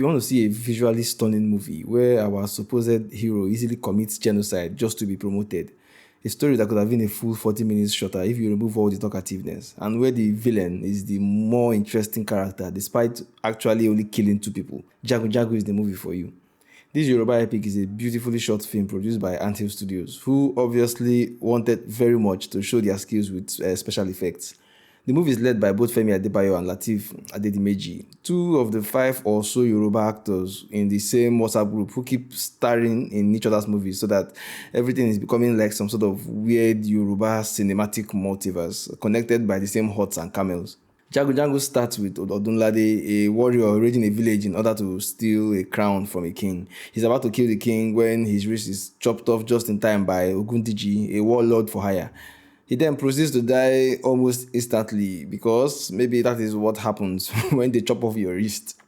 you want to see a visually stunning movie where our supposed hero easily commits genocide just to be promoted, a story that could have been a full 40 minutes shorter if you remove all the talkativeness, and where the villain is the more interesting character despite actually only killing 2 people, Jagun is the movie for you. This Yoruba epic is a beautifully shot film produced by Anthill Studios, who obviously wanted very much to show their skills with special effects. The movie is led by both Femi Adebayo and Lateef Adedimeji, 2 of the 5 or so Yoruba actors in the same WhatsApp group who keep starring in each other's movies so that everything is becoming like some sort of weird Yoruba cinematic multiverse connected by the same huts and camels. Jagun starts with Odunlade, a warrior raiding a village in order to steal a crown from a king. He's about to kill the king when his wrist is chopped off just in time by Ogundiji, a warlord for hire. He then proceeds to die almost instantly because maybe that is what happens when they chop off your wrist.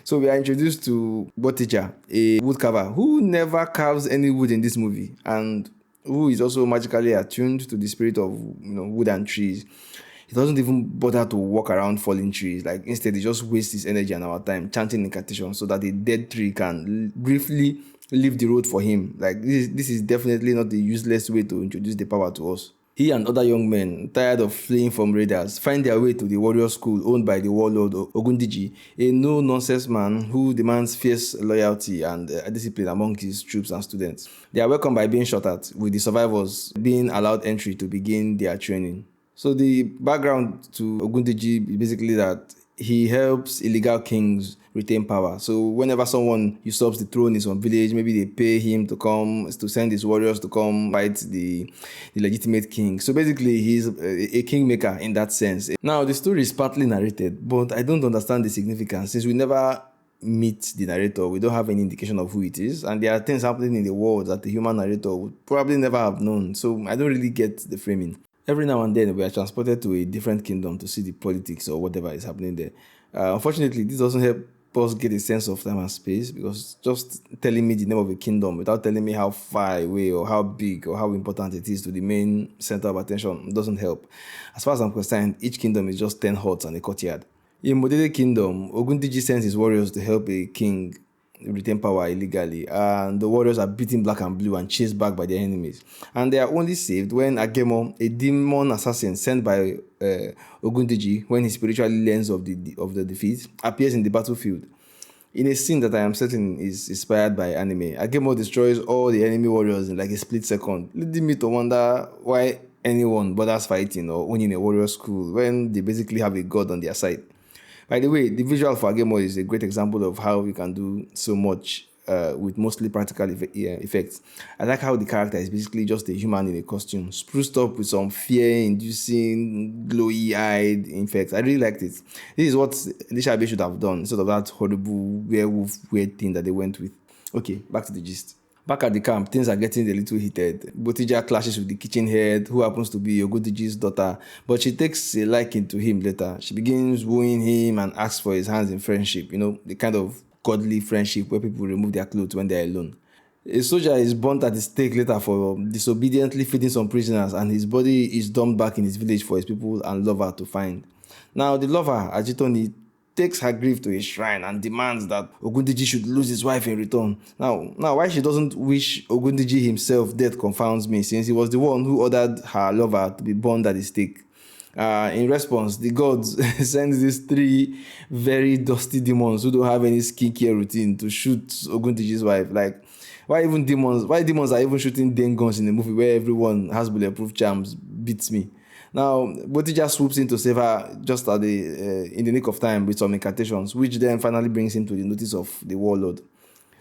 So we are introduced to Botija, a woodcarver who never carves any wood in this movie and who is also magically attuned to the spirit of wood and trees. He doesn't even bother to walk around falling trees. Like instead, he just wastes his energy and our time chanting incantations so that a dead tree can briefly leave the road for him. Like this is definitely not the useless way to introduce the power to us. He and other young men, tired of fleeing from raiders, find their way to the warrior school owned by the warlord Ogundiji, a no-nonsense man who demands fierce loyalty and discipline among his troops and students. They are welcomed by being shot at, with the survivors being allowed entry to begin their training. So the background to Ogundiji is basically that he helps illegal kings retain power. So whenever someone usurps the throne in some village, maybe they pay him to send his warriors to come fight the legitimate king. So basically, he's a kingmaker in that sense. Now, the story is partly narrated, but I don't understand the significance since we never meet the narrator. We don't have any indication of who it is, and there are things happening in the world that the human narrator would probably never have known. So I don't really get the framing. Every now and then, we are transported to a different kingdom to see the politics or whatever is happening there. Unfortunately, this doesn't help us get a sense of time and space because just telling me the name of a kingdom without telling me how far away or how big or how important it is to the main center of attention doesn't help. As far as I'm concerned, each kingdom is just 10 huts and a courtyard. In Modele Kingdom, Ogundiji sends his warriors to help a king retain power illegally, and the warriors are beaten black and blue and chased back by their enemies. And they are only saved when Agemo, a demon assassin sent by Ogundiji when he spiritually learns of the defeat, appears in the battlefield. In a scene that I am certain is inspired by anime, Agemo destroys all the enemy warriors in like a split second, leading me to wonder why anyone bothers fighting or owning a warrior school when they basically have a god on their side. By the way, the visual for Agemo is a great example of how we can do so much with mostly practical effects. I like how the character is basically just a human in a costume, spruced up with some fear-inducing, glowy-eyed effects. I really liked it. This is what Elisha Abe should have done instead of that horrible werewolf weird thing that they went with. Okay, back to the gist. Back at the camp, things are getting a little heated. Botija clashes with the kitchen head, who happens to be Ogundiji's daughter, but she takes a liking to him later. She begins wooing him and asks for his hands in friendship, the kind of godly friendship where people remove their clothes when they're alone. A soldier is burnt at the stake later for disobediently feeding some prisoners, and his body is dumped back in his village for his people and lover to find. Now, the lover, Ajitoni, takes her grief to a shrine and demands that Ogundiji should lose his wife in return. Now, why she doesn't wish Ogundiji himself death confounds me, since he was the one who ordered her lover to be burned at the stake. In response, the gods send these 3 very dusty demons who don't have any skincare routine to shoot Ogundiji's wife. Like, why demons are even shooting den guns in a movie where everyone has bulletproof charms beats me. Now, Botija swoops in to save her just in the nick of time with some incantations, which then finally brings him to the notice of the warlord.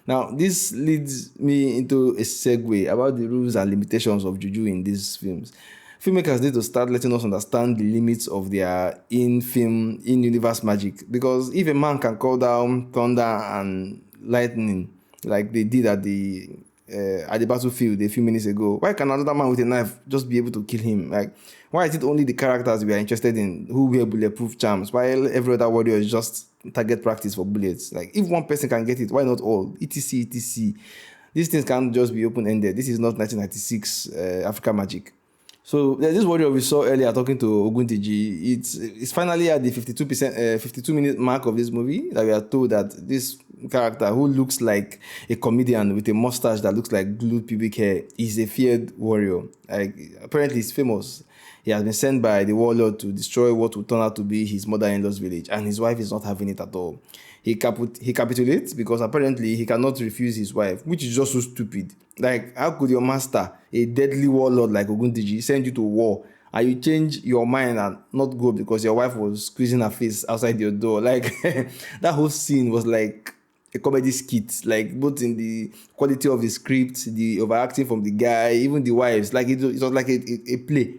Now, this leads me into a segue about the rules and limitations of juju in these films. Filmmakers need to start letting us understand the limits of their in-universe magic, because if a man can call down thunder and lightning like they did at the battlefield a few minutes ago, why can another man with a knife just be able to kill him? Like, why is it only the characters we are interested in who wear bulletproof charms, while every other warrior is just target practice for bullets? Like, if one person can get it, why not all? etc. These things can't just be open-ended. This is not 1996 Africa magic. So there's this warrior we saw earlier talking to Ogundiji. It's finally at the 52-minute mark of this movie that we are told that this character who looks like a comedian with a mustache that looks like glued pubic hair is a feared warrior. Like apparently he's famous. He has been sent by the warlord to destroy what will turn out to be his mother-in-law's village, and his wife is not having it at all. He capitulates because apparently he cannot refuse his wife, which is just so stupid. Like, how could your master, a deadly warlord like Ogundiji, send you to war and you change your mind and not go because your wife was squeezing her face outside your door? Like, that whole scene was like a comedy skit, like both in the quality of the script, the overacting from the guy, even the wives. Like, it was like a play.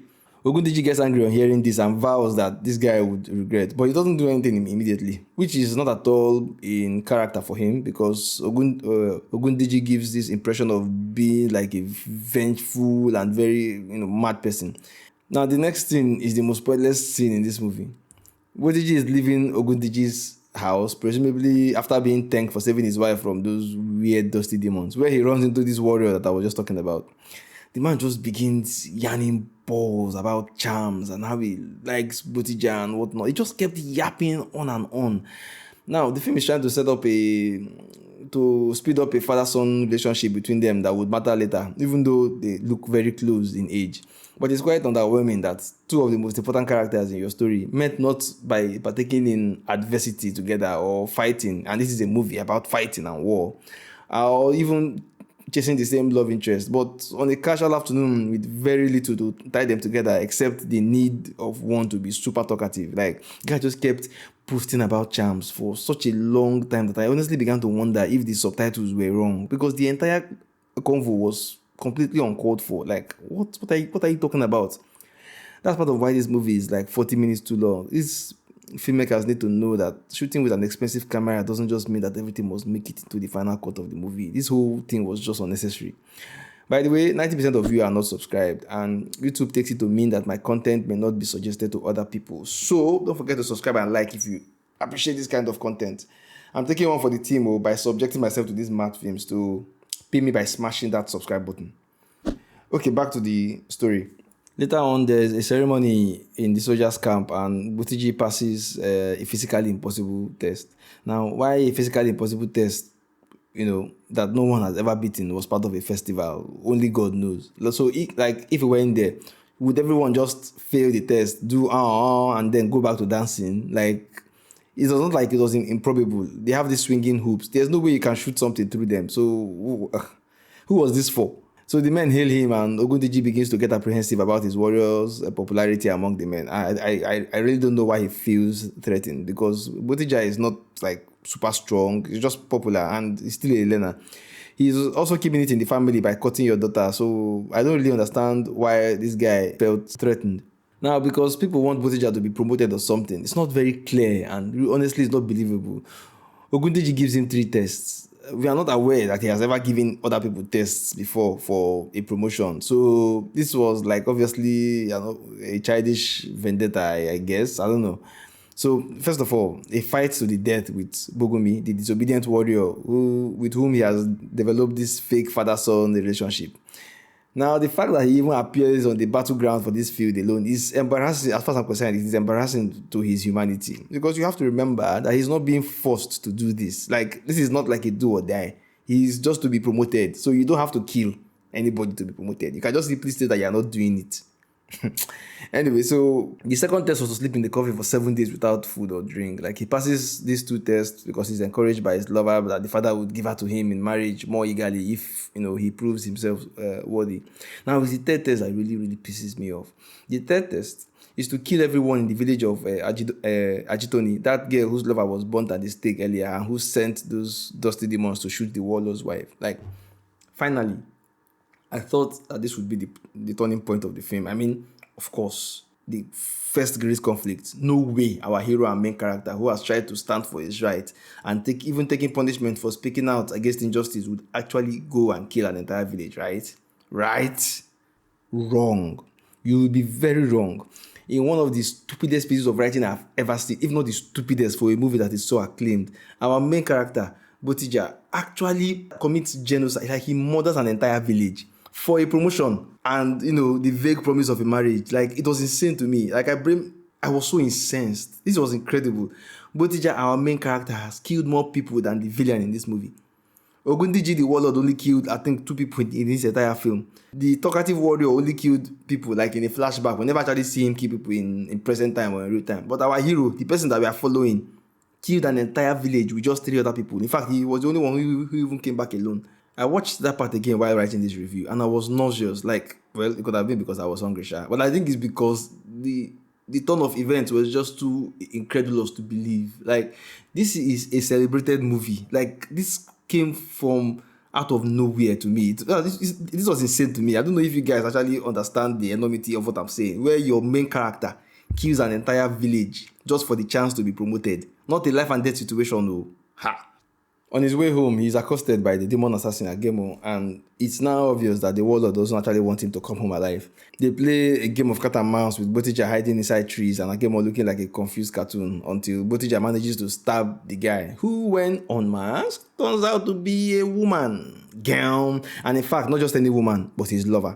Ogundiji gets angry on hearing this and vows that this guy would regret, but he doesn't do anything immediately, which is not at all in character for him because Ogundiji gives this impression of being like a vengeful and very mad person. Now the next scene is the most pointless scene in this movie. Ogundiji is leaving Ogundiji's house, presumably after being thanked for saving his wife from those weird dusty demons, where he runs into this warrior that I was just talking about. The man just begins yarning balls about charms and how he likes Botija and whatnot. He just kept yapping on and on. Now, the film is trying to to speed up a father-son relationship between them that would matter later, even though they look very close in age. But it's quite underwhelming that two of the most important characters in your story met not by partaking in adversity together or fighting, and this is a movie about fighting and war, or even chasing the same love interest, but on a casual afternoon with very little to tie them together except the need of one to be super talkative. Like, the guy just kept posting about charms for such a long time that I honestly began to wonder if the subtitles were wrong, because the entire convo was completely uncalled for. Like, what are you talking about? That's part of why this movie is like 40 minutes too long. These filmmakers need to know that shooting with an expensive camera doesn't just mean that everything must make it into the final cut of the movie. This whole thing was just unnecessary. By the way, 90% of you are not subscribed, and YouTube takes it to mean that my content may not be suggested to other people. So don't forget to subscribe and like if you appreciate this kind of content. I'm taking one for the team by subjecting myself to these mad films to pay me by smashing that subscribe button. Okay, back to the story. Later on, there's a ceremony in the soldiers' camp, and Butiji passes a physically impossible test. Now, why a physically impossible test, that no one has ever beaten was part of a festival, only God knows. So, if we were in there, would everyone just fail the test, do and then go back to dancing? Like, it was not like it was improbable. They have these swinging hoops. There's no way you can shoot something through them. So, who was this for? So the men hail him, and Ogundiji begins to get apprehensive about his warriors' popularity among the men. I really don't know why he feels threatened, because Botija is not like super strong. He's just popular and he's still a learner. He's also keeping it in the family by cutting your daughter. So I don't really understand why this guy felt threatened. Now, because people want Botija to be promoted or something, it's not very clear, and honestly, it's not believable. Ogundiji gives him 3 tests. We are not aware that he has ever given other people tests before for a promotion. So this was like obviously a childish vendetta, I guess. I don't know. So first of all, a fight to the death with Bogumi, the disobedient warrior with whom he has developed this fake father-son relationship. Now, the fact that he even appears on the battleground for this field alone is embarrassing. As far as I'm concerned, it is embarrassing to his humanity. Because you have to remember that he's not being forced to do this. Like, this is not like a do or die. He's just to be promoted. So you don't have to kill anybody to be promoted. You can just simply say that you're not doing it. Anyway, so the second test was to sleep in the coffin for 7 days without food or drink. Like, he passes these 2 tests because he's encouraged by his lover that the father would give her to him in marriage more eagerly if he proves himself worthy. Now, it's the third test that really, really pisses me off. The third test is to kill everyone in the village of Ajitoni, that girl whose lover was burnt at the stake earlier and who sent those dusty demons to shoot the warlord's wife. Like, finally, I thought that this would be the turning point of the film. I mean, of course, the first great conflict. No way our hero and main character, who has tried to stand for his right and even taking punishment for speaking out against injustice, would actually go and kill an entire village, right? Right? Wrong. You will be very wrong. In one of the stupidest pieces of writing I've ever seen, if not the stupidest for a movie that is so acclaimed, our main character, Botija, actually commits genocide. Like, he murders an entire village for a promotion and the vague promise of a marriage. Like, it was insane to me. Like, I was so incensed. This was incredible. Botija, our main character, has killed more people than the villain in this movie. Ogundiji, the warlord, only killed, I think, 2 people in this entire film. The talkative warrior only killed people, like in a flashback. We never actually see him kill people in present time or in real time. But our hero, the person that we are following, killed an entire village with just 3 other people. In fact, he was the only one who even came back alone. I watched that part again while writing this review, and I was nauseous. Like, well, it could have been because I was hungry, but I think it's because the turn of events was just too incredulous to believe. Like, this is a celebrated movie. Like, this came from out of nowhere to me. This was insane to me. I don't know if you guys actually understand the enormity of what I'm saying, where your main character kills an entire village just for the chance to be promoted. Not a life and death situation, no. Ha! On his way home, he's accosted by the demon assassin Agemo, and it's now obvious that the warlord doesn't actually want him to come home alive. They play a game of cat and mouse with Botija hiding inside trees and Agemo looking like a confused cartoon until Botija manages to stab the guy, who, when unmasked, turns out to be a woman. Gown. And in fact, not just any woman, but his lover.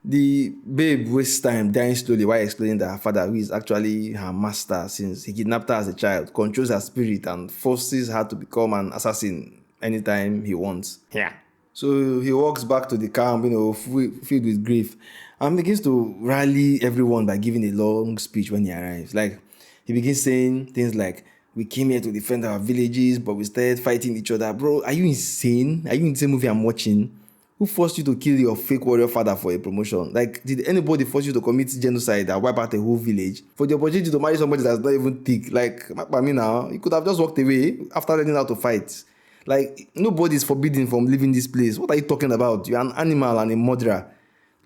The babe wastes time dying slowly while explaining that her father, who is actually her master since he kidnapped her as a child, controls her spirit and forces her to become an assassin anytime he wants. Yeah. So he walks back to the camp, filled with grief, and begins to rally everyone by giving a long speech when he arrives. Like, he begins saying things like, "We came here to defend our villages, but we started fighting each other." Bro, are you insane? Are you in the same movie I'm watching? Who forced you to kill your fake warrior father for a promotion? Like, did anybody force you to commit genocide and wipe out a whole village for the opportunity to marry somebody that's not even thick? Like, I mean, now, you could have just walked away after learning how to fight. Like, nobody is forbidden from leaving this place. What are you talking about? You're an animal and a murderer.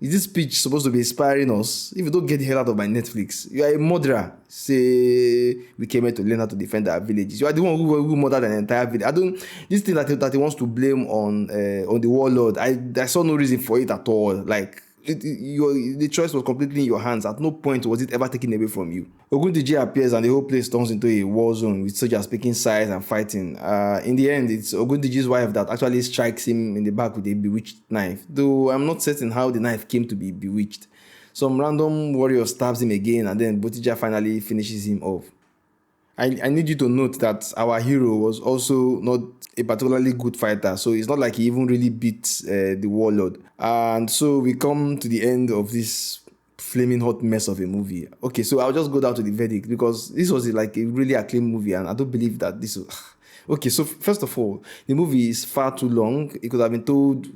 Is this speech supposed to be inspiring us? If you don't get the hell out of my Netflix, you are a murderer. Say, we came here to learn how to defend our villages. You are the one who murdered an entire village. This thing that he wants to blame on the warlord, I saw no reason for it at all. Like, the choice was completely in your hands. At no point was it ever taken away from you. Ogundiji appears and the whole place turns into a war zone with soldiers picking sides and fighting. In the end, it's Ogundiji's wife that actually strikes him in the back with a bewitched knife, though I'm not certain how the knife came to be bewitched. Some random warrior stabs him again, and then Botija finally finishes him off. I need you to note that our hero was also not a particularly good fighter, so it's not like he even really beat the warlord. And so we come to the end of this flaming hot mess of a movie. Okay, so I'll just go down to the verdict, because this was like a really acclaimed movie, and I don't believe that this was... Okay, so first of all, the movie is far too long. It could have been told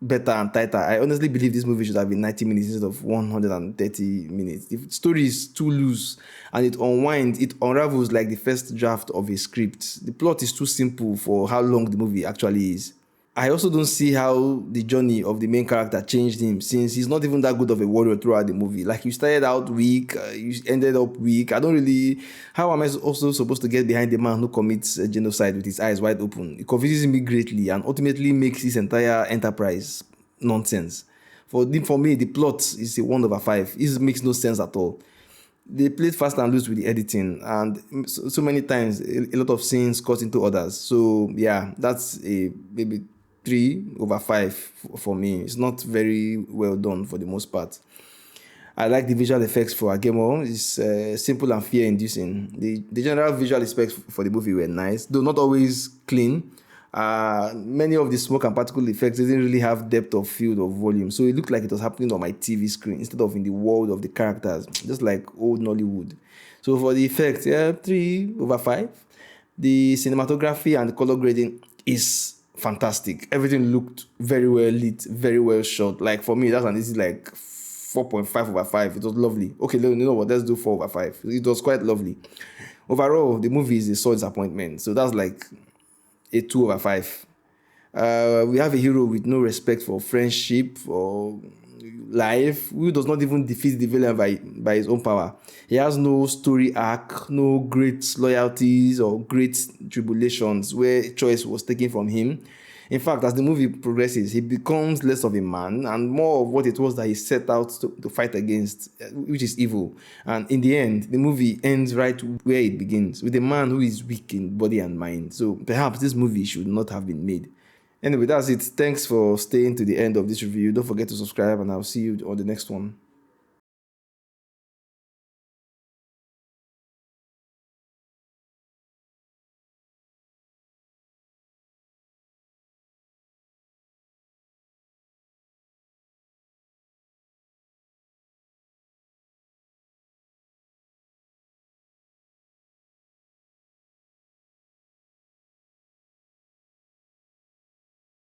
better and tighter. I honestly believe this movie should have been 90 minutes instead of 130 minutes. The story is too loose and it unravels like the first draft of a script. The plot is too simple for how long the movie actually is. I also don't see how the journey of the main character changed him, since he's not even that good of a warrior throughout the movie. Like, you started out weak, you ended up weak. How am I also supposed to get behind the man who commits a genocide with his eyes wide open? It confuses me greatly and ultimately makes this entire enterprise nonsense. For me, the plot is a 1/5. This makes no sense at all. They played fast and loose with the editing, and so many times a lot of scenes cut into others. So yeah, that's a maybe 3/5 for me. It's not very well done for the most part. I like the visual effects for Agemo. It's simple and fear-inducing. The general visual effects for the movie were nice, though not always clean. Many of the smoke and particle effects didn't really have depth of field or volume, so it looked like it was happening on my TV screen instead of in the world of the characters, just like old Nollywood. So for the effects, 3/5. The cinematography and the color grading is fantastic. Everything looked very well lit, very well shot. Like, for me, that's an easy 4.5/5. It was lovely. Okay, you know what? Let's do 4/5. It was quite lovely. Overall, the movie is a sole disappointment. So that's like a 2/5. We have a hero with no respect for friendship or life, who does not even defeat the villain by his own power. He has no story arc, no great loyalties or great tribulations where choice was taken from him. In fact, as the movie progresses, he becomes less of a man and more of what it was that he set out to fight against, which is evil. And in the end, the movie ends right where it begins, with a man who is weak in body and mind. So perhaps this movie should not have been made. Anyway, that's it. Thanks for staying to the end of this review. Don't forget to subscribe, and I'll see you on the next one.